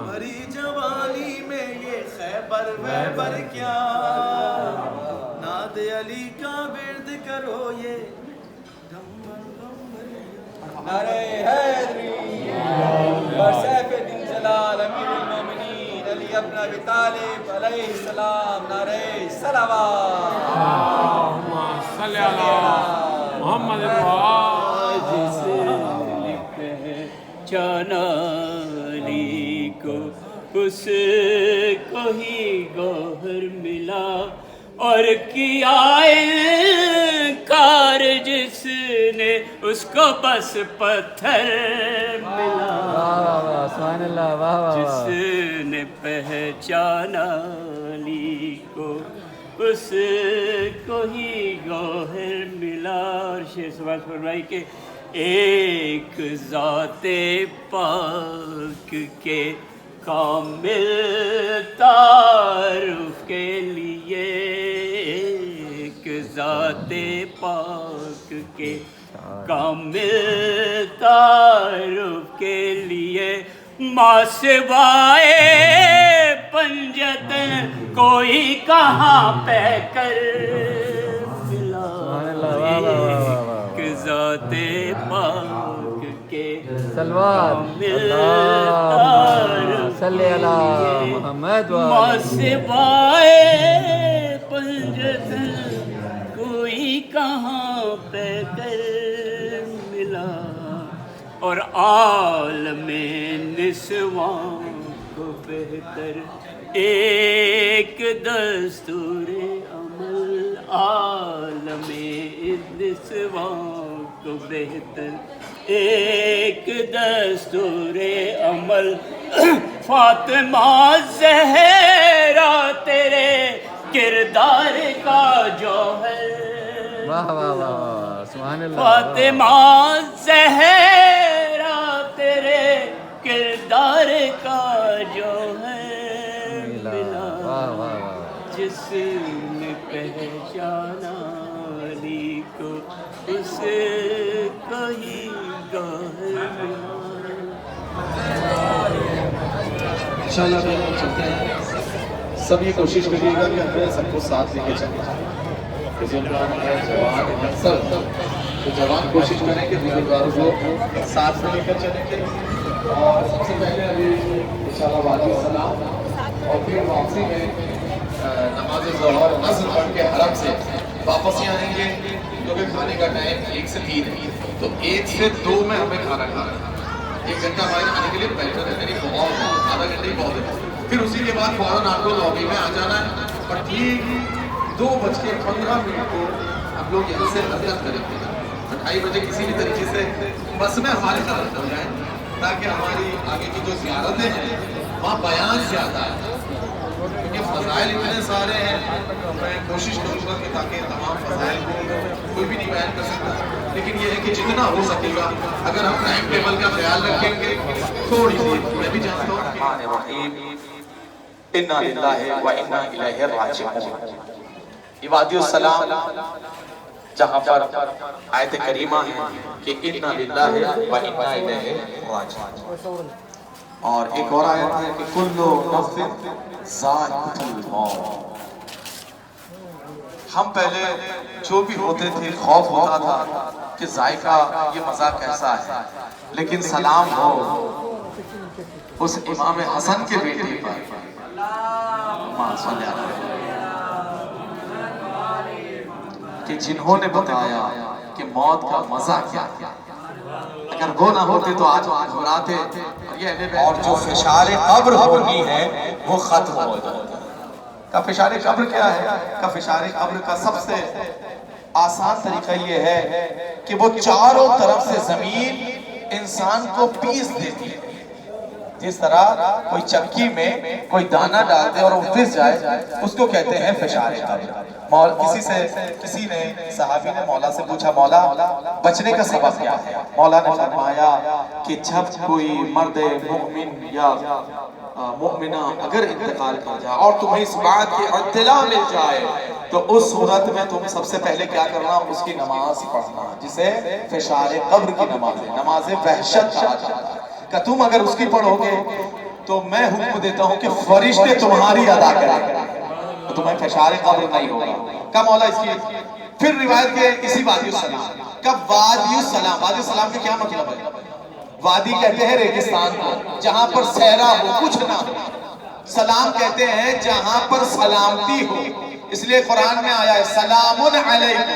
تمہاری جوانی میں یہ خیبر ویبر کیا، ناد علی کا ورد کرو یہ نعرہ حیدری بر سیف الدین جلال امیر المومنین علی ابن ابی طالب علیہ السلام، نعرہ صلوات اللہم صلی علی محمد جسے پہچانا علی کو اس کو ہی گوہر ملا، اور کیا انکار جس نے اس کو بس پتھر ملا۔ سبحان اللہ، واہ واہ جس نے پہچانا علی کو اس کو ہی گوہر ملا۔ اور شیخ سبحان فرمائی کہ ایک ذات پاک کے کامل تعارف کے لیے، ایک ذات پاک کے کامل تعارف کے لیے ماں سوائے پنجتن کوئی کہاں پہ کر ملا۔ ایک ذات پاک کے کامل تعارف صلی علی محمد ماں سوائے پنجتن کوئی کہاں پہ کر ملا۔ اور عالم نسواں کو بہتر ایک دستور عمل، عالم نسواں کو بہتر ایک دستور عمل، فاطمہ زہرا تیرے کردار کا جوہر، واہ واہ واہ، سبحان اللہ، فاطمہ زہرا تیرے کردار کا جوہر ملا۔ واہ واہ واہ، جس نے پہچانا علی کو اس کو ہی گوہر ملا۔ انشاءاللہ ہم چلتے ہیں۔ سب یہ کوشش کریے گا کہ ہمیں سب کو ساتھ لے کے چلیں، بزرگان ہے، جوان ہے، سب تو جوان کوشش کریں کہ بزرگاروں کو ساتھ میں لے کر چلیں گے۔ اور سب سے پہلے ابھی انشاءاللہ واجب السلام، اور پھر واپسی میں نماز ظہر عصر پڑھ کے حرم سے واپس ہی آئیں گے، کیونکہ کھانے کا ٹائم 1 سے 3 ہے، تو 1 سے 2 میں ہمیں کھانا کھانا ہے۔ 1 گھنٹہ ہمارے کھانے کے لیے بیٹھے رہتے نہیں، بہت آدھا گھنٹے ہی بہت ہے۔ پھر اسی کے بعد فوراً آپ کو لابی میں آ جانا ہے، اور ٹھیک 2:15 کو ہم لوگ یہاں سے حرکت کریں گے۔ 2:30 بجے کسی بھی طریقے سے بس میں ہمارے ساتھ ہو جائیں، تاکہ ہماری آگے کی جو زیارتیں ہیں وہاں بیان زیادہ ہے، کیونکہ فضائل اتنے سارے ہیں۔ میں کوشش کروں گا کہ تاکہ تمام فضائل کو کوئی بھی نہیں بیان کر سکتا، لیکن یہ ہے کہ جتنا ہو سکے گا اگر ہم ٹائم ٹیبل کا خیال رکھیں گے تھوڑی سی، میں بھی جانتا ہوں اِنَّا لِلَّهِ وَإِنَّا إِلَيْهِ رَاجِعُونَ۔ یہ وادی السلام جہاں پر آیت کریمہ ہے کہ اِنَّا لِلَّهِ وَإِنَّا إِلَيْهِ رَاجِعُونَ، اور ایک اور آیت ہے کہ كُلُّ نَفْسٍ ذَائِقَةُ الْمَوْتِ۔ ہم پہلے جو بھی ہوتے تھے خوف ہوتا تھا کہ ذائقہ یہ مزہ کیسا ہے، لیکن سلام ہو اس امام حسن کے بیٹے پر، ماں صلی اللہ علیہ وسلم، کہ جنہوں نے بتایا کہ موت کا مزہ کیا ہے۔ اگر وہ نہ ہوتے تو آج گھبراتے، اور جو فشار قبر ہونی ہے وہ ختم ہو جاتا۔ کا فشار قبر کیا ہے؟ کا فشار قبر کا سب سے آسان طریقہ یہ ہے کہ وہ چاروں طرف سے زمین انسان کو پیس دیتی ہے۔ جس طرح کوئی چکی میں کوئی دانہ ڈال دے اور وہ پھس جائے، اس کو کہتے ہیں فشار قبر۔ کسی نے صحابی نے مولا سے پوچھا، مولا بچنے کا سبب کیا ہے؟ مولا نے فرمایا کہ جب کوئی مرد مومن یا مومنہ اگر انتقال کر جائے اور تمہیں اس بات کی اطلاع مل جائے تو اس صورت میں تم سب سے پہلے کیا کرنا؟ اس کی نماز پڑھنا، جسے فشار قبر کی نماز ہے، نماز وحشت کہا جاتا ہے۔ کہ تم اگر اس کی پڑھو گے تو میں حکم دیتا ہوں کہ فرشتے تمہاری ادا کریں تو تمہیں فشار قبر نہیں ہوگا. کب مولا اس کی پھر روایت کے اسی وادی السلام. کب وادی السلام؟ وادی السلام کا کیا مطلب ہے؟ وادی کہتے ہیں ریگستان کو جہاں پر صحرا ہو کچھ نہ ہو. سلام کہتے ہیں جہاں پر سلامتی ہو. اس لیے قرآن میں آیا ہے سلام علیکم.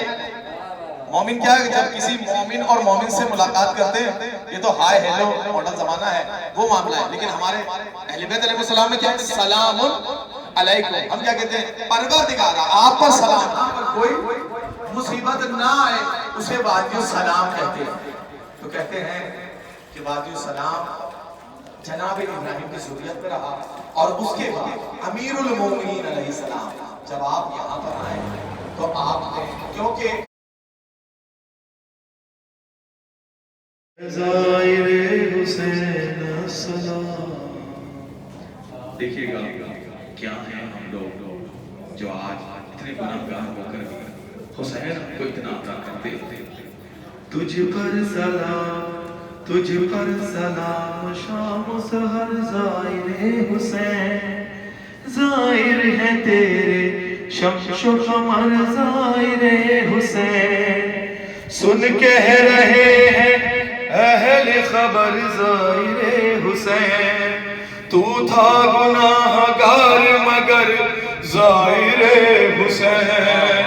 مومن کیا ہے جب کسی مومن اور مومن سے ملاقات کرتے ہیں یہ تو ہائے ہیلو ماڈرن زمانہ ہے وہ معاملہ ہے, لیکن ہمارے اہل بیت علیہ السلام میں کیا ہے سلام علیکم. ہم کیا کہتے ہیں پروردگار آپ پر سلام, آپ پر کوئی مصیبت نہ آئے اسے وادی السلام کہتے ہیں. تو کہتے ہیں کہ وادی السلام جناب ابراہیم کی ذریت میں رہا اور اس کے بعد امیر المومنین علیہ السلام جب آپ یہاں پر آئے تو آپ نے کیونکہ زائر حسین السلام. دیکھیے گا کیا ہیں ہم لوگ جو آج اتنے گناہگار ہو کر بھی حسین کو اتنا عطا کرتے ہیں. تجھ پر سلام تجھ پر سلام شام و سحر زائر حسین. زائر ہے تیرے شمس و قمر زائر حسین. سن کہہ رہے ہیں اہل خبر زائر حسین. تو تھا گناہگار مگر زائر حسین.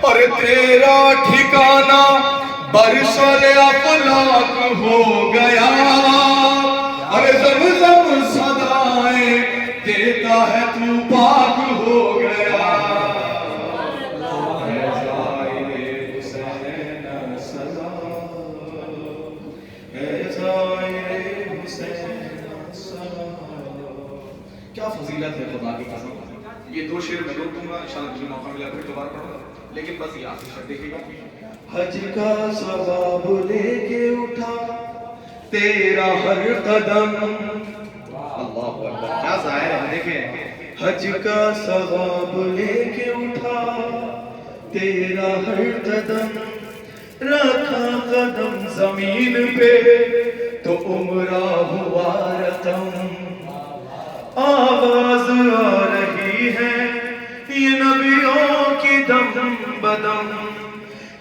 اور تیرا ٹھکانہ برسل افلاک ہو گیا. اور زمزم صدائیں دیتا ہے تو پاک ہو گیا. کیا فضیلت ہے خدا کی قسم. یہ دو شعر میں روک دوں گا انشاءاللہ مجھے موقع ملا پھر دوبارہ پڑھوں گا, لیکن بس یہ آخری شعر دیکھیے گا. حج کا ثواب لے کے اٹھا تیرا ہر قدم. اللہ اکبر کیا ظاہر ہے دیکھیں. حج کا ثواب لے کے اٹھا تیرا ہر قدم. رکھا قدم زمین پہ تو عمرہ ہوا رقم. آواز آ رہی ہے یہ نبیوں کی دم بدم.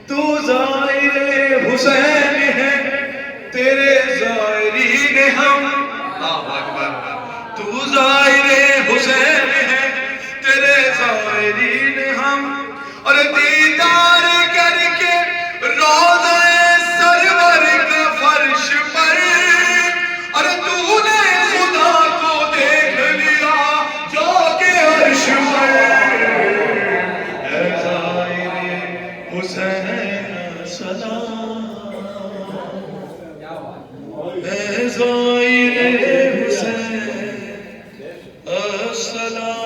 تو زائر حسین ہے تیرے زائرین ہم. اللہ اکبر. تو زائر حسین ہے تیرے زائرین ہم. اور دیدار کر کے روضہ سرور کا فرش پر اور تو نے خدا کو دیکھ لیا جو کہ عرش پر. اے زائر حسین سلام. اے زائر حسین السلام.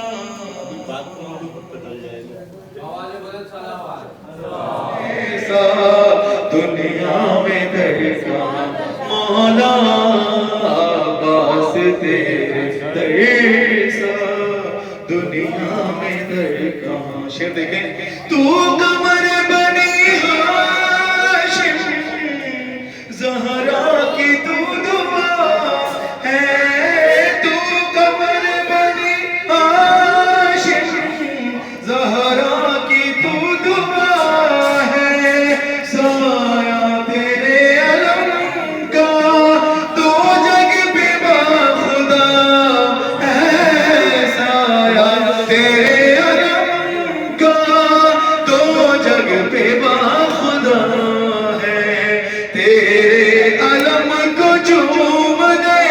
دنیا میں درکاں مولا عباس تیرے درسا. دنیا میں درکاں شعر دیکھیں. تو قمر بنی ہاشم زہرا کی تو دعا ہے. تو قمر بنی ہاشم زہرا کی تو دعا ہے. سایہ تیرے علم کا تو جگ پہ باخدا ہے. سایہ تیرے علم کا تو جگ پہ باخدا ہے. تیرے علم کو چوم دے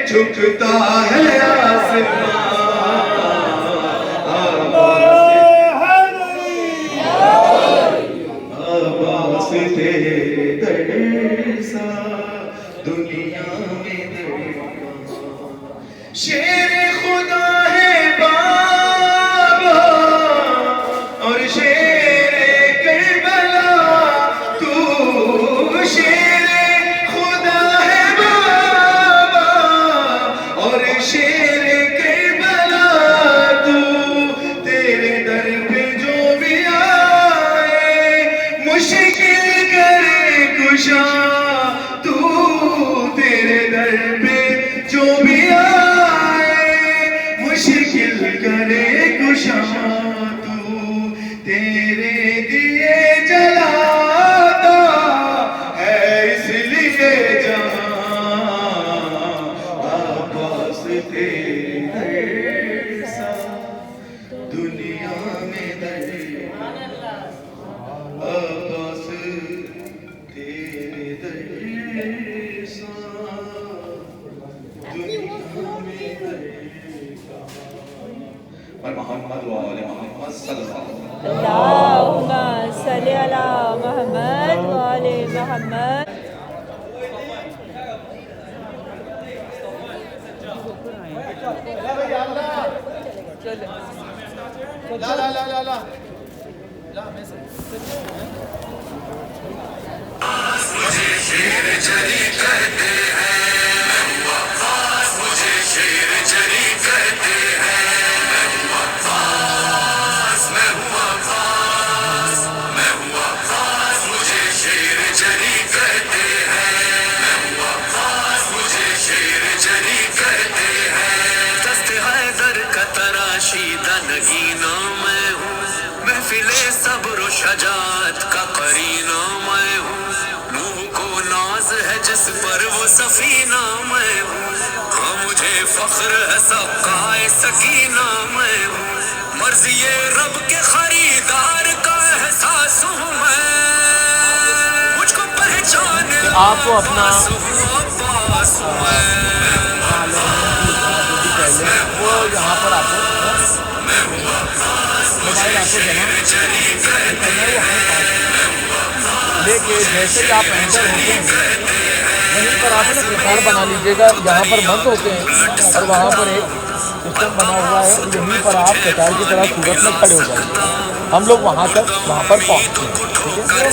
جھکتا ہے آسمان. عباس تیرے درسا دنیا میں درکاں. شیر خدا ہے بابا اور شیر کربلا. تو شیر خدا ہے بابا اور شیر کربلا. تو تیرے در پہ جو بھی آئے مشکل کرے کشا. تو تیرے در پہ جو بھی آئے محمد و آل محمد صلی اللہ علیہ وسلم. اللهم صل على محمد وآل محمد. صبر و شجاعت کا قرینہ میں ہوں. نوح کو ناز ہے جس پر وہ سفینہ میں ہوں. ہاں مجھے فخر ہے سقائے سکینہ میں ہوں. مرضی رب کے خریدار کا احساس ہوں میں. مجھ کو پہچان آپ کو اپنا عباس ہوں میں. وہ یہاں پر آپ کو موبائل آپ کو جمع کرنا ہے، وہ ہمیں پاس لے کے جیسے ہی آپ انٹر ہوتے ہیں وہیں پر آپ نے پروفائل بنا لیجیے گا. یہاں پر بند ہوتے ہیں اور وہاں پر ایک سسٹم بنا ہوا ہے، یہیں پر آپ قطار کی طرح صورت میں کھڑے ہو جائیں گے. ہم لوگ وہاں تک وہاں پر پہنچتے ہیں. ٹھیک ہے،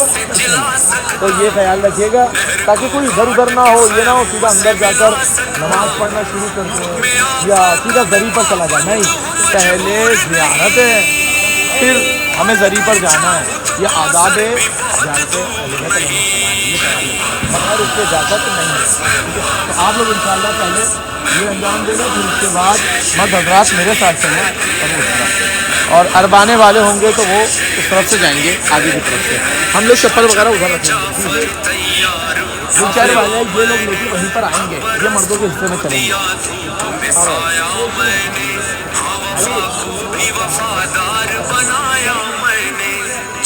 تو یہ خیال رکھیے گا تاکہ کوئی ادھر ادھر نہ ہو. یہ نہ ہو سیدھا اندر جا کر نماز پڑھنا شروع کر دیں یا سیدھا زری پر چلا جائے. نہیں، پہلے زیارت ہے پھر ہمیں زری پر جانا ہے. یہ آداب ہے زیارت مگر اس کے اجازت نہیں ہے. تو آپ لوگ انشاءاللہ پہلے یہ انجام دے گا، پھر اس کے بعد مرد حضرات میرے ساتھ چلیں اور اس طرف، اور اربانے والے ہوں گے تو وہ اس طرف سے جائیں گے آگے کی طرف سے. ہم لوگ چپل وغیرہ ادھر رکھیں گے. دو چار والے یہ لوگ لے کے وہیں پر آئیں گے، یہ مردوں کے حصے میں چلیں گے.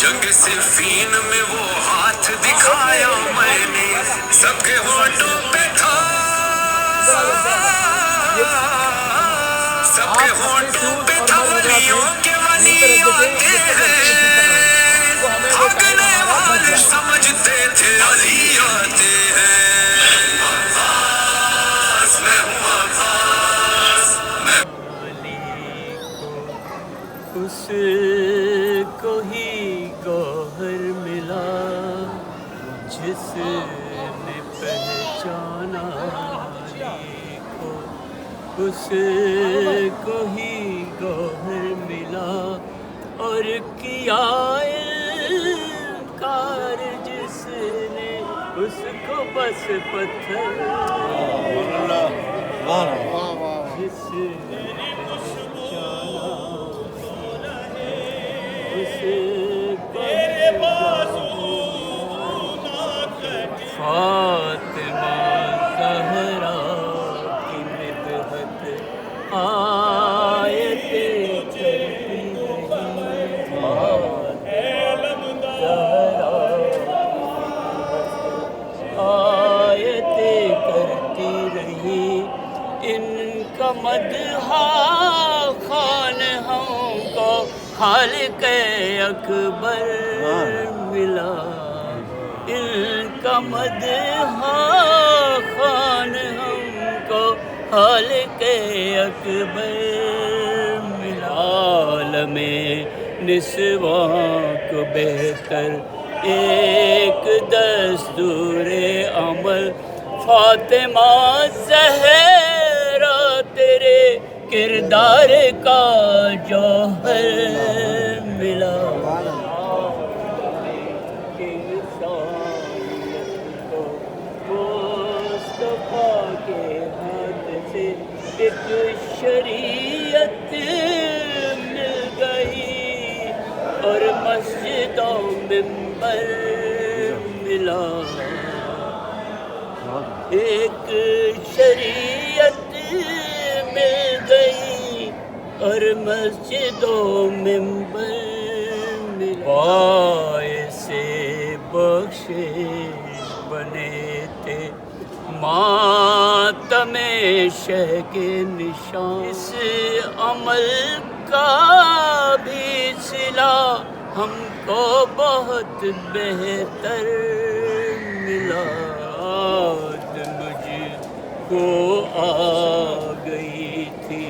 جنگ صفین میں وہ ہاتھ دکھایا میں نے. سب کے ہونٹوں پہ تھا، سب کے ہونٹوں پہ تھا ولیوں کے ولی آتے ہیں. حقنے والے سمجھتے تھے علی آتے ہیں. اس کو ہی گوہر ملا جس نے پہچانا علی کو. اس کو ہی گوہر ملا اور کیا انکار جس نے اس کو بس پتھر جس نے فاطمہ زہرا کی مدحت آیت کرتی رہی. آیت کرتی رہی. ان کا مدح خان ہم کو خالق اکبر ملا. ان کا مدح خان ہم کو خالق اکبر ملا. عالم نسواں کو بہتر ایک دستور عمل فاطمہ زہرا تیرے کردار کا جوہر ملا. مصطفیٰ کے ہاتھ سے ایک شریعت مل گئی اور مسجد و منبر ملا. ایک شریعت مل گئی اور مسجد و منبر ملا. باعث بخشش بنے تھے ماتم شہ کے نشان. اس عمل کا بھی صلہ ہم کو بہت بہتر ملا. آج مجھ کو آ گئی تھی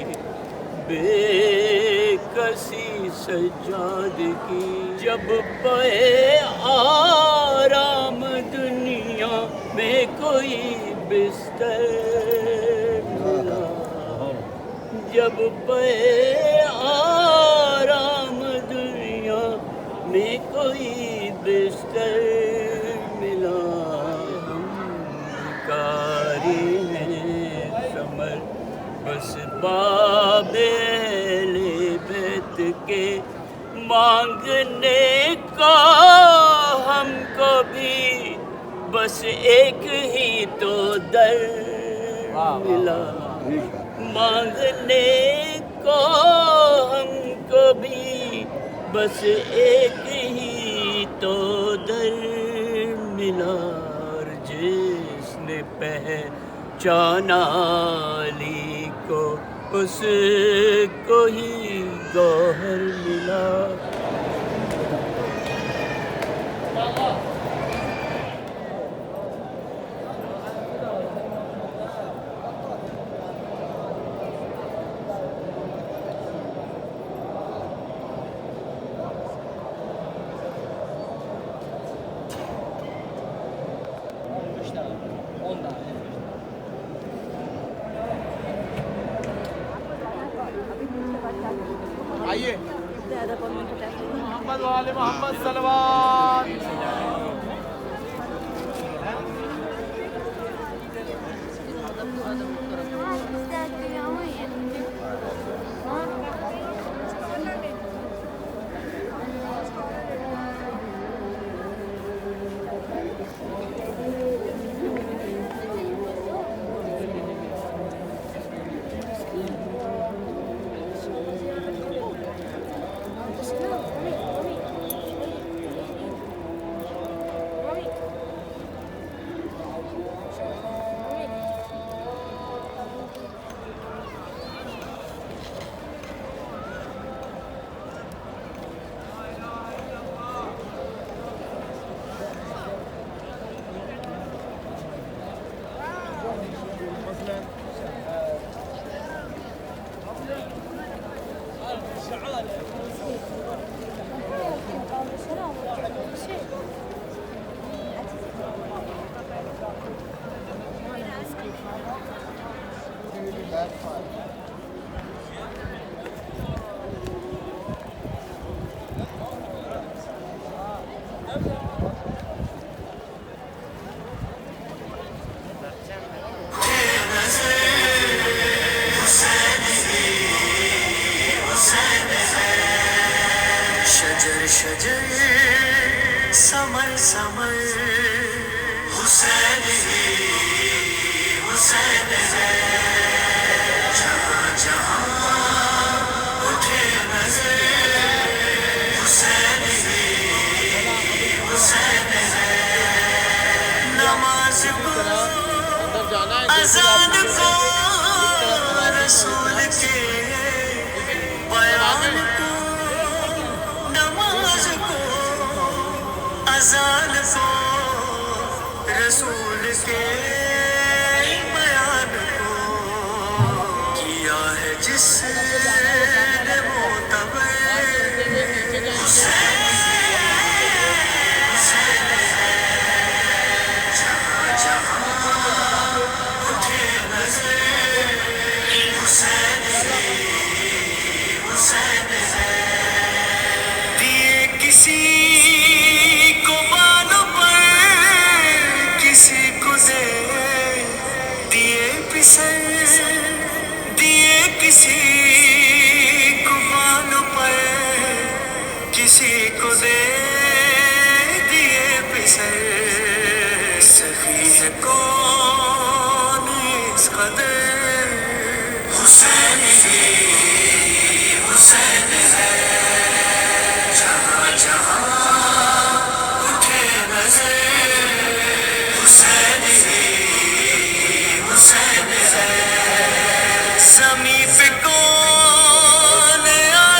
بے کسی سجاد کی، جب پے آرام دنیا میں کوئی بستر ملا. جب پے آرام دنیا میں کوئی بستر ملا. ہم کاری ہیں ثمر بس باب اہل بیت کے، مانگنے کو ہم کو بھی بس ایک ہی تو در ملا. مانگنے کو ہم کو بھی بس ایک ہی تو در ملا. اور جس نے پہچانا علی کو اس کو ہی گوہر ملا. آئیے محمد والے محمد صلوات. شجر سمر سمر حسین ہی حسین ہے. جہاں جہاں اٹھے نظر حسین ہی حسین ہے. نماز کو اذان کو رسول کے بیان کو، نماز کو اذان کو رسول کے بیان کو، کیا ہے جس نے معتبر حسین حسین ہے. جہاں جہاں اٹھے نظر حسین حسین ہے. دیے کسی کو بالوں پر کسی کو دے دیے پسر، دیے کسی کو بالوں پر کسی کو دے دیے پسر. سخی ہے کون اس قدر حسین ہی حسین ہے. جہاں جہاں اٹھے نظر حسین ہی حسین ہے. زمین پہ کون آ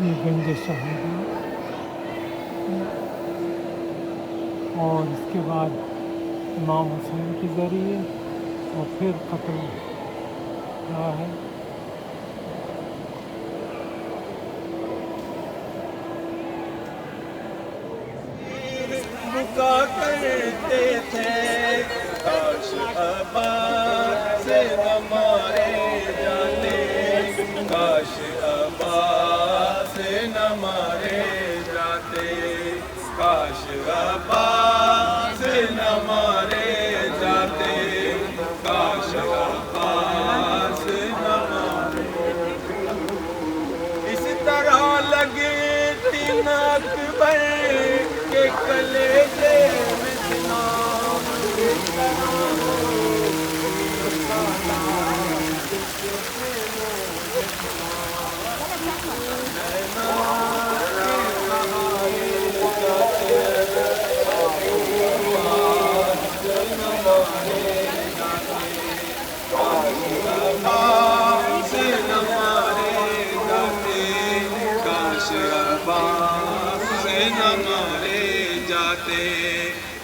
یہ گنج شہادہ اور اس کے بعد امام حسین کے ذریعے اور پھر قتل ہوا ہے۔ رکا کرتے تھے کاش آباد سے نہ مارے جاتے، کاش آباد سے نہ مارے جاتے، کاش آباد سے نہ مارے جاتے، کاش آباد سے نہ مارے۔ اس طرح لگے تھی ناک بھر کے کلیجے میں سنام، اس طرح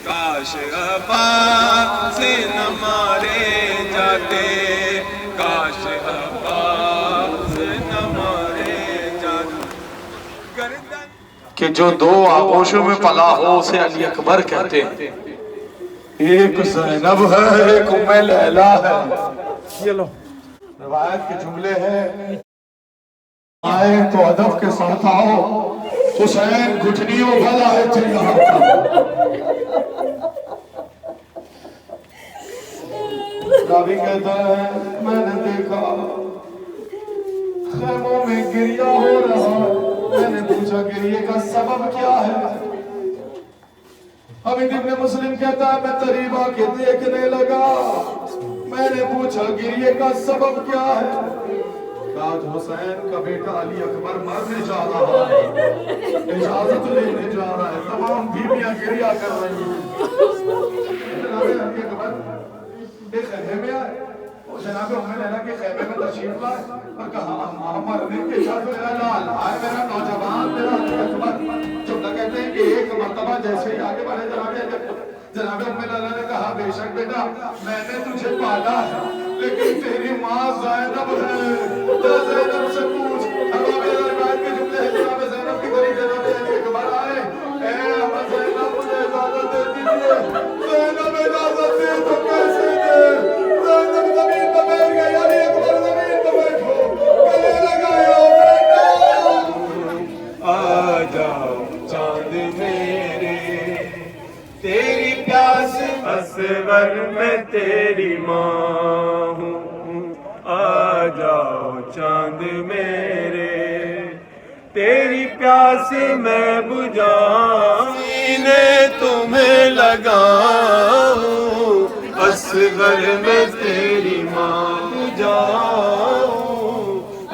کاش عباس سے نہ مارے جاتے، کاش عباس سے نہ مارے جاتے۔ کہ جو دو آغوشوں میں پلا ہو اسے علی اکبر کہتے ہیں۔ ایک زینب ہے ایک ام لیلا ہے۔ یہ لو روایت کے جملے ہیں، آئے تو ادب کے ساتھ آؤ، حسین گھٹنیوں بھلا ہے چلہ کا۔ راوی کہتا ہے میں نے دیکھا خیموں میں گریہ ہو رہا، میں نے پوچھا گریہ کا سبب کیا ہے؟ ابھی ابن مسلم کہتا ہے میں قریب آ کے دیکھنے لگا، میں نے پوچھا گریہ کا سبب کیا ہے؟ آج حسین کا بیٹا علی اکبر مرنے جا رہا ہے، اجازت لینے جا رہا ہے، تمام بیویاں گریہ کر رہی ہیں۔ تشریف لائے اور کہا مرنے کے شاید میرا لال آئے میرا نوجوان میرا خدمت جملہ کہتے ہیں کہ ایک مرتبہ جیسے ہی آگے بڑھے جناب ام لالا نے کہا بے شک بیٹا میں نے تجھے پالا ہے لیکن تیری ماں زینب ہے تو زینب سے پوچھ ابا میرا روایت کے جملے ہیں جناب زینب کی بڑی جناب ایک بار آئے اے ابا زینب مجھے اجازت دے دیجئے زینب اجازت دے تو کیسے دے زینب زمین پہ بیٹھ گئی علی اکبر زمین پہ بیٹھو گلے لگایا بیٹا آ جاؤ چاند میرے تیری پیاس اصغر میں تیری ماں ہوں آ جاؤ چاند میرے تیری پیاس میں بجھاؤں سینے تمہیں لگاؤں اصغر میں تیری ماں بجھاؤں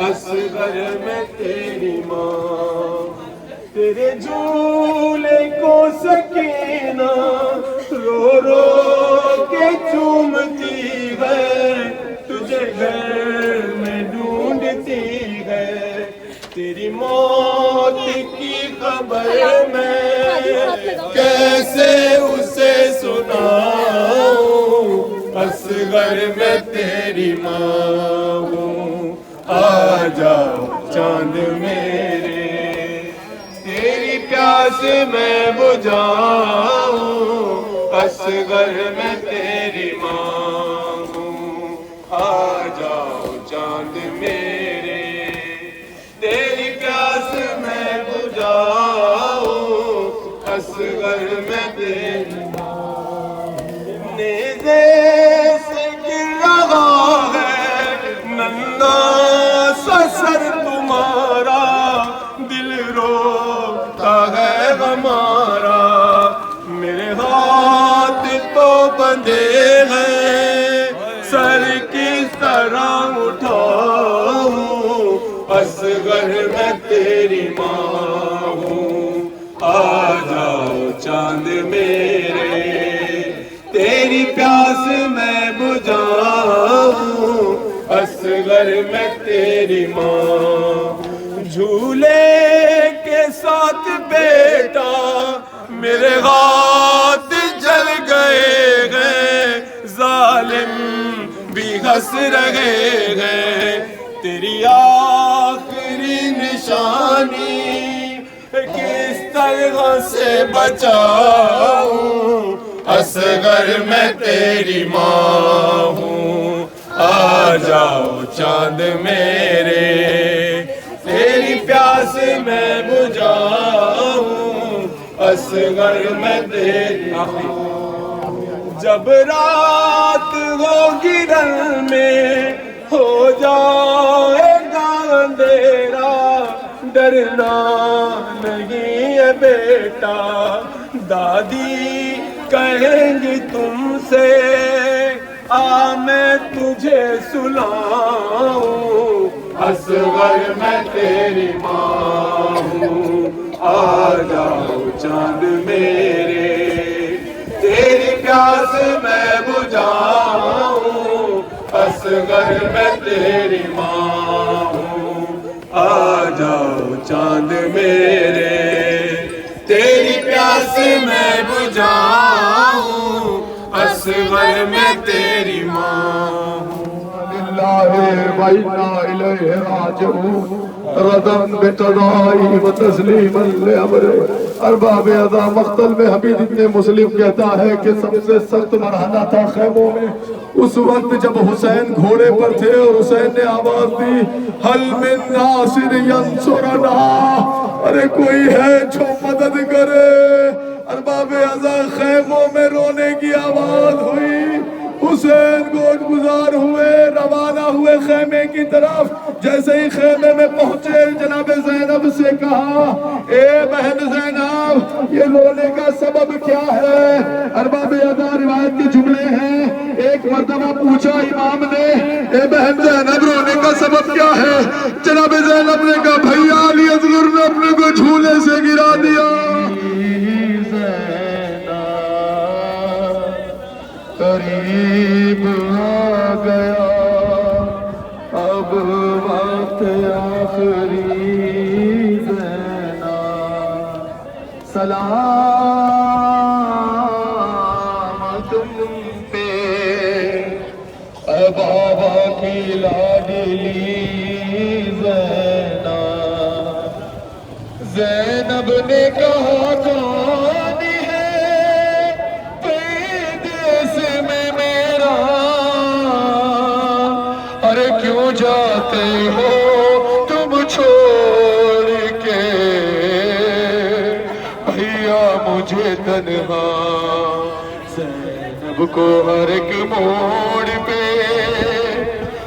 اصغر میں تیری ماں تیرے جھولے کو سکینہ رو رو کے چومتی ہے تجھے گھر میں ڈھونڈتی ہے تیری موت کی خبر میں کیسے اسے سناؤں اصغر میں تیری ماں ہوں آ جاؤ چاند میرے تیری پیاس میں بجھاؤں اصغر میں تیری ماں ہوں آ جاؤ چاند میرے تیری پیاس میں بجھاؤں اصغر میں تیری ماں نیزے سے گر رہا ہے ننھا سا سر تمہارا دل روتا ہے ہمارا میرے ہاتھ تو بندھے ہیں سر کس طرح اٹھاؤں اصغر میں تیری ماں ہوں آ جاؤ چاند میرے تیری پیاس میں بجھاؤں اصغر میں تیری ماں جھولے کے ساتھ بیٹا میرے ہاتھ جل گئے ہیں ظالم بھی ہنس رہے ہیں تیری آخری نشانی کس طرح سے بچاؤں اصغر میں تیری ماں ہوں آ جاؤ چاند میرے تیری پیاس میں بجھاؤں اصغر میں تیری ماں جب رات ہوگی رن میں ہو جائے گا اندھیرا ڈرنا نہیں ہے بیٹا دادی کہیں گی تم سے آ میں تجھے سلاؤں اصغر میں تیری ماں ہوں آ جاؤ چاند میرے تیری پیاس میں بجھاؤں اصغر میں تیری ماں ہوں آ جاؤ چاند میرے تیری پیاس میں بجھاؤں اصغر میں تیری ماں للہ و انا الیہ راجعون ردم بقضائی و تسلیما لامر ارباب ادا مقتل میں حبیب ابن مسلم کہتا ہے کہ سب سے سخت مرحلہ تھا خیموں میں اس وقت جب حسین گھوڑے پر تھے اور حسین نے آواز دی حل من ناصر ینصرنا ارے کوئی ہے جو مدد کرے ارباب ادا خیموں میں رونے کی آواز ہوئی حسین گوش گزار ہوئے روانہ ہوئے خیمے کی طرف جیسے ہی خیمے میں پہنچے جناب زینب سے کہا اے بہن زینب یہ رونے کا سبب کیا ہے ارباب ادا روایت کے جملے ہیں ایک مرتبہ پوچھا امام نے اے بہن زینب رونے کا سبب کیا ہے جناب زینب نے کہا بھیا علی اصغر نے اپنے کو جھولے سے گرا دیا قریب آ گیا اب سلام تم پہ اے بابا کی لاڈلی زینب نے کہا کون ہے پردیس میں میرا، ارے کیوں جاتے ہو تم چھوڑ کے بھیا مجھے تنہا؟ زینب کو ہر ایک موڑ پہ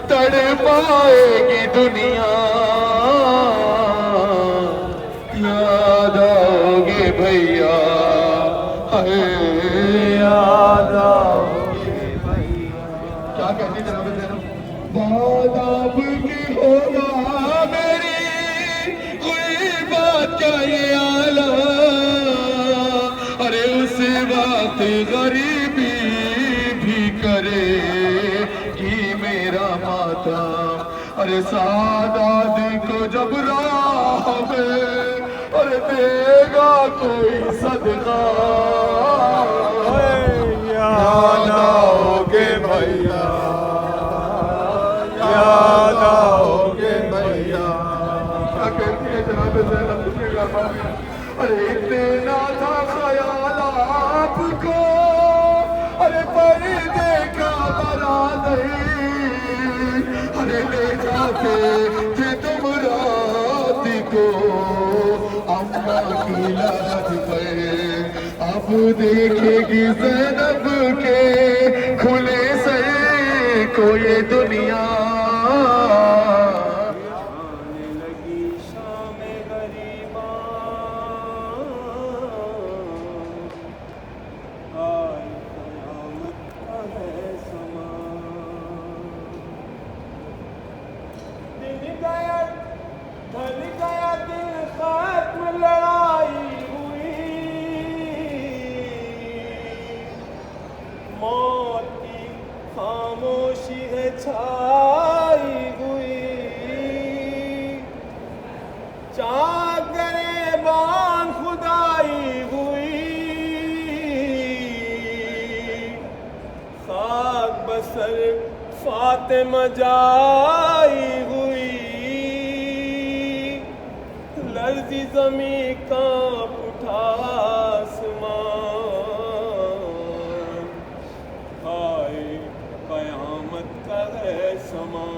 تڑپائے گی دنیا، یاد آؤ گے بھیا، یاد آؤ گے بھیا۔ کیا کہتی جناب زینب؟ بات آپ کی ہوگا میری کوئی بات کا یہ عالم، ارے اس وقت غریبی بھی کرے گی میرا ماتم، ارے سعادت کو جب راہ میں ارے دے گا کوئی صدقہ، یاد آؤ گے بھیا، یاد آؤ گے بھیا۔ کیا کہتی ہے جناب زینب؟ ارے اتنا تھا خیال آپ کو، ارے پردے کا بنا نہیں، ارے دیکھا تھے تم رات کو اماں کی لحد پر، اب دیکھے گی زینب کے کھلے سر کو یہ دنیا۔ آنے لگی شام غریباں، آئی قیامت کا ہے سما، دن گیا ڈھل گیا دل ختم لڑائی ہوئی، موت کی خاموشی ہے چھائی ہوئی، چاک گریبان خدائی ہوئی، خاک بسر فاطمہ جائی ہوئی، لرزی زمیں کانپ اٹھا آسمان، ہائے قیامت کا ہے سمان،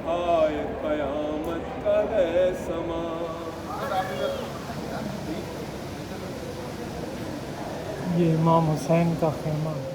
ہائے قیامت کا ہے سمان۔ یہ امام حسین کا خیمہ ہے۔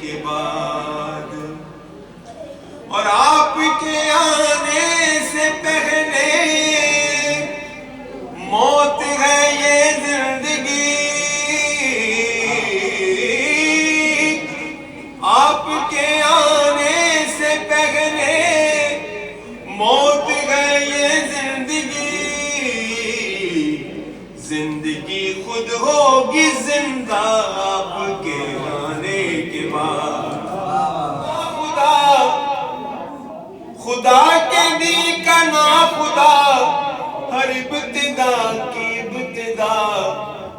کے بعد اور آپ کے آنے سے پہلے موت ہے یہ زندگی، آپ کے آنے سے پہلے موت ہے یہ زندگی، زندگی خود ہوگی زندہ آپ کے آنے کے بعد۔ خدا کے دل کا نا خدا، ہر ابتدا کی ابتدا،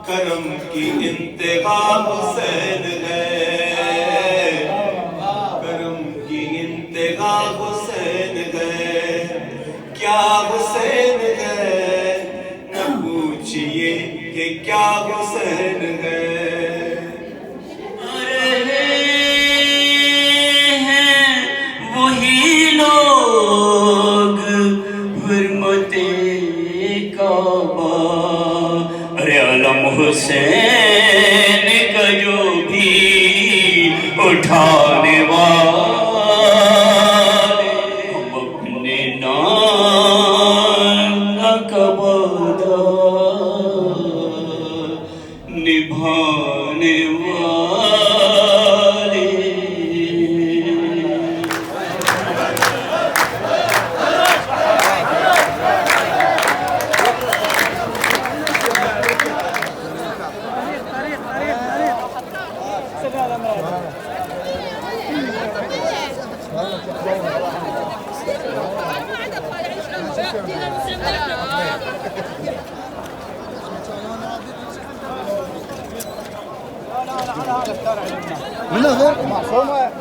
کرم کی انتہا حسین ہے، کرم کی انتہا حسین ہے، کیا حسین ہے نہ پوچھئے کہ کیا حسین ہے۔ حسین کا جو بھی اٹھانے والے، ہم اپنے نانا کا وعدہ نبھانے والے۔ من غير معصومة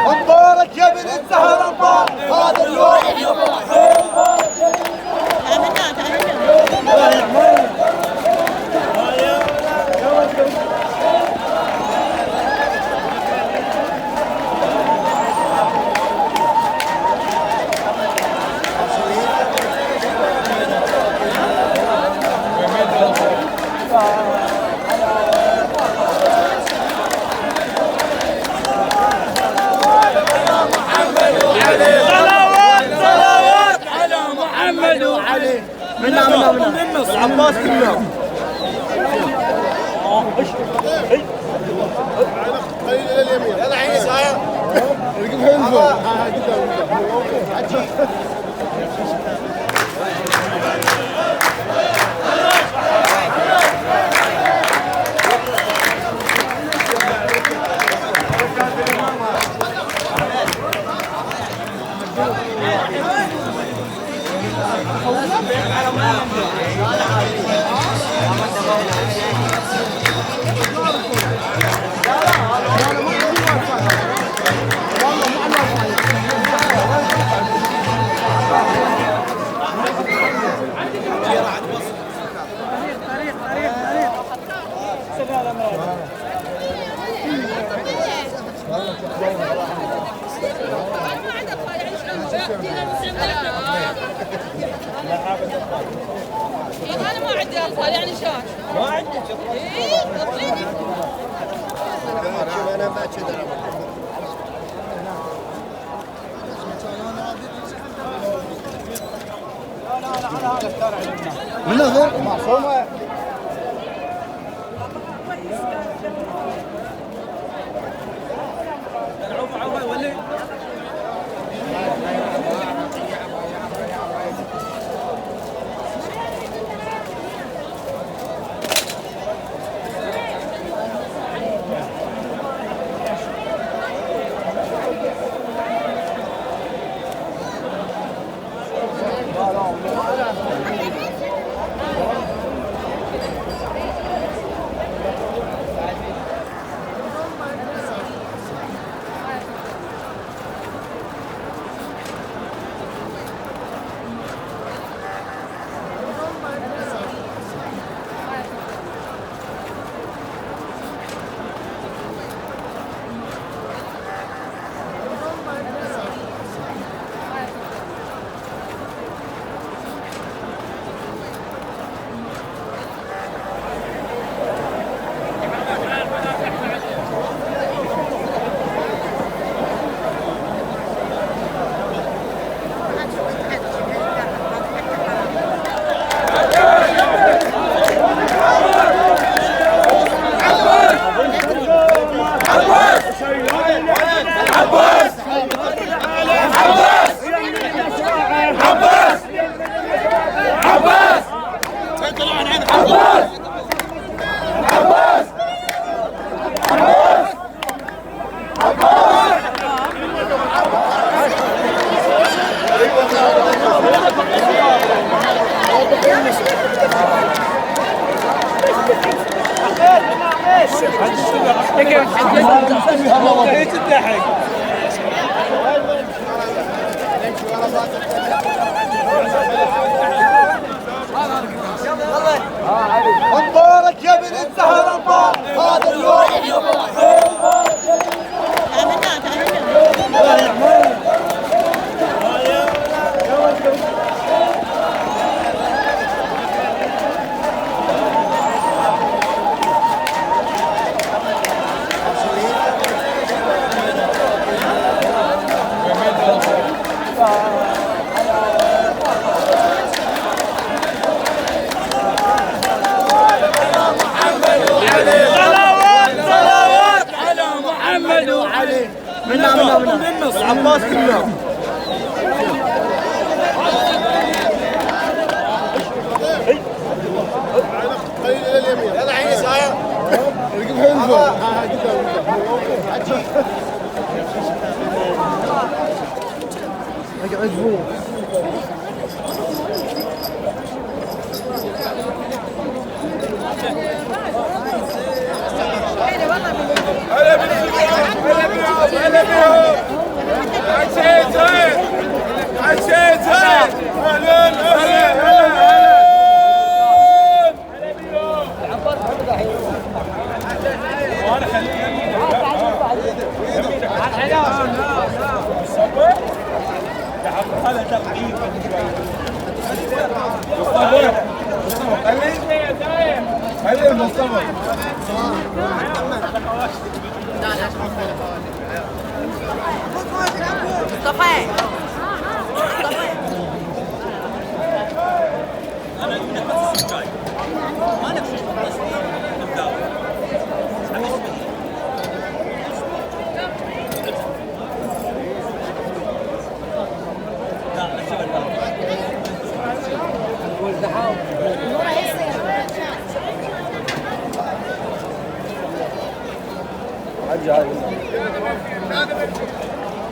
مبارك يا بنت زهرة هذا اليوم عباس كله الى اليمين يلا عيني صاير انا ما عندي اطفال يعني شلون؟ ما عندك اطفال؟ اي انا ما كذا من هذا معصومه مبارك يا بنت زهر الله هذا اليوم العباس كلهم الى اليمين يلا عيسى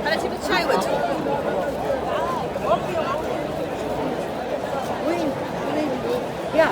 هلا جبت شاي وجه وين يا